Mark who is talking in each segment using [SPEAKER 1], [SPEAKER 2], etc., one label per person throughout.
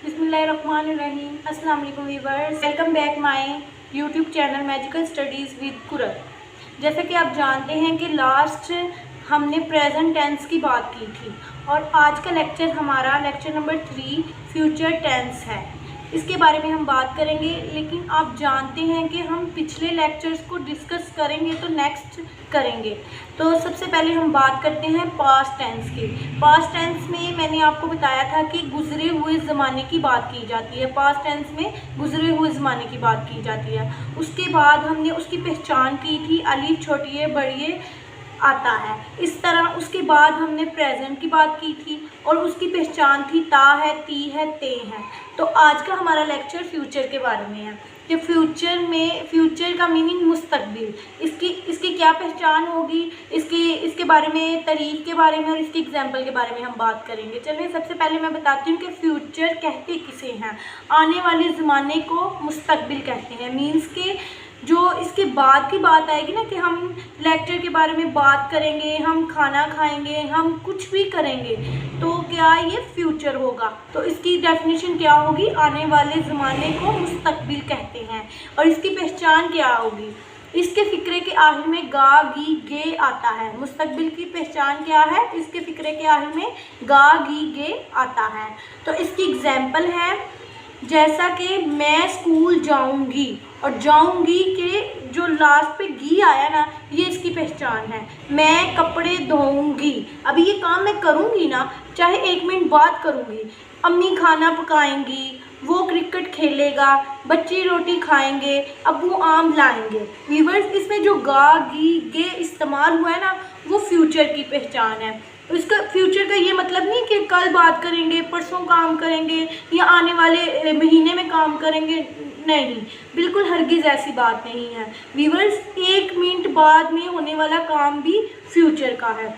[SPEAKER 1] बिस्मिल्लाहिर्रहमानिर्रहीम। अस्सलाम वालेकुम viewers, welcome back my YouTube channel magical studies with Qurat. जैसे कि आप जानते हैं कि लास्ट हमने प्रेजेंट टेंस की बात की थी और आज का लेक्चर हमारा लेक्चर नंबर 3 फ्यूचर टेंस है। इसके बारे में हम बात करेंगे, लेकिन आप जानते हैं कि हम पिछले लेक्चर्स को डिस्कस करेंगे तो नेक्स्ट करेंगे। तो सबसे पहले हम बात करते हैं पास्ट टेंस की। पास्ट टेंस में मैंने आपको बताया था कि गुजरे हुए ज़माने की बात की जाती है। पास्ट टेंस में गुजरे हुए ज़माने की बात की जाती है। उसके बाद हमने उसकी पहचान की थी, अलिफ छोटी है बड़ी है आता है। इस तरह उसके बाद हमने प्रेजेंट की बात की थी और उसकी पहचान थी ता है, ती है, ते है। तो आज का हमारा लेक्चर फ्यूचर के बारे में है कि फ्यूचर का मीनिंग मुस्तकबिल, इसकी क्या पहचान होगी, इसके बारे में, तारीख के बारे में और इसके एग्जाम्पल के बारे में हम बात करेंगे। चलिए सबसे पहले मैं बताती हूँ कि फ्यूचर कहते किसे हैं। आने वाले ज़माने को मुस्तकबिल कहते हैं। मीन्स के जो इसके बाद की बात आएगी ना कि हम लेक्चर के बारे में बात करेंगे, हम खाना खाएंगे, हम कुछ भी करेंगे, तो क्या ये फ्यूचर होगा। तो इसकी डेफिनेशन क्या होगी, आने वाले ज़माने को मुस्तकबिल कहते हैं। और इसकी पहचान क्या होगी, इसके फ़िक्रे के आखिर में गा गी गे आता है। मुस्तकबिल की पहचान क्या है, इसके फ़िक्रे के आखिर में गा गी गे आता है। तो इसकी एग्जाम्पल है जैसा कि मैं स्कूल जाऊंगी, और जाऊंगी के जो लास्ट पे गी आया ना, ये इसकी पहचान है। मैं कपड़े धोऊंगी, अभी ये काम मैं करूंगी ना, चाहे 1 मिनट बाद करूंगी। अम्मी खाना पकाएंगी, वो क्रिकेट खेलेगा, बच्चे रोटी खाएंगे, अब्बू आम लाएंगे। व्यूअर्स, इसमें जो गा गी गे इस्तेमाल हुआ है ना, वो फ्यूचर की पहचान है। इसका फ्यूचर का ये मतलब नहीं कि कल बात करेंगे, परसों काम करेंगे या आने वाले महीने में काम करेंगे, नहीं, बिल्कुल हरगिज़ ऐसी बात नहीं है। व्यूअर्स, 1 मिनट बाद में होने वाला काम भी फ्यूचर का है।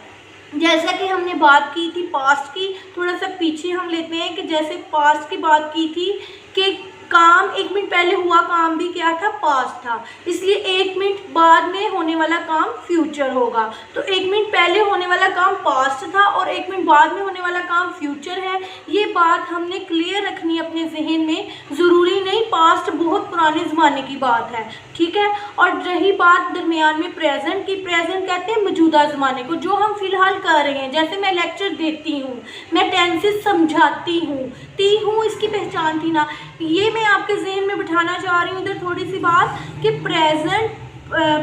[SPEAKER 1] जैसा कि हमने बात की थी पास्ट की, थोड़ा सा पीछे हम लेते हैं कि जैसे पास्ट की बात की थी कि काम 1 मिनट पहले हुआ काम भी क्या था, पास्ट था, इसलिए 1 मिनट बाद में होने वाला काम फ्यूचर होगा। तो 1 मिनट पहले होने वाला काम पास्ट था और 1 मिनट बाद में होने वाला काम फ्यूचर है। ये बात हमने क्लियर रखनी है अपने जहन में। ज़रूरी नहीं पास्ट बहुत पुराने ज़माने की बात है, ठीक है। और रही बात दरमियान में प्रेजेंट की, प्रेजेंट कहते हैं मौजूदा ज़माने को, जो हम फ़िलहाल कर रहे हैं। जैसे मैं लेक्चर देती हूँ, मैं टेंसेस समझाती हूँ, ती हूँ इसकी पहचान थी ना, ये मैं आपके जहन में बिठाना चाह रही हूँ इधर थोड़ी सी बात कि प्रेजेंट,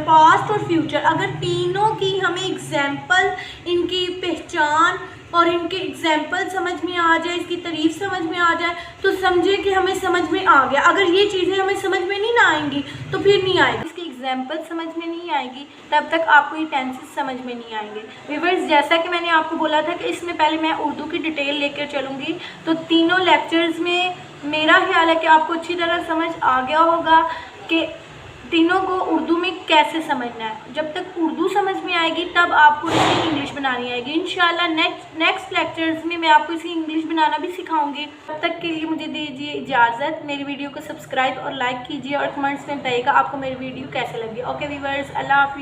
[SPEAKER 1] पास्ट और फ्यूचर, अगर तीनों की हमें एग्जाम्पल, इनकी पहचान और इनके एग्जाम्पल समझ में आ जाए, इसकी तारीफ समझ में आ जाए, तो समझे कि हमें समझ में आ गया। अगर ये चीज़ें हमें समझ में नहीं ना आएंगी तो फिर नहीं आएगी। इसकी एग्जाम्पल समझ में नहीं आएगी तब तक आपको ये टेंसेस समझ में नहीं आएंगे। व्यूअर्स, जैसा कि मैंने आपको बोला था कि इसमें पहले मैं उर्दू की डिटेल लेकर चलूँगी, तो तीनों लेक्चर्स में मेरा ख्याल है कि आपको अच्छी तरह समझ आ गया होगा कि तीनों को उर्दू में कैसे समझना है। जब तक उर्दू समझ में आएगी तब आपको इसे इंग्लिश बनानी आएगी। इंशाल्लाह नेक्स्ट लेक्चर्स में मैं आपको इसे इंग्लिश बनाना भी सिखाऊंगी। तब तक के लिए मुझे दीजिए इजाज़त। मेरी वीडियो को सब्सक्राइब और लाइक कीजिए और कमेंट्स में बताइएगा आपको मेरी वीडियो कैसे लगी। ओके व्यूअर्स, अल्लाह हाफिज़।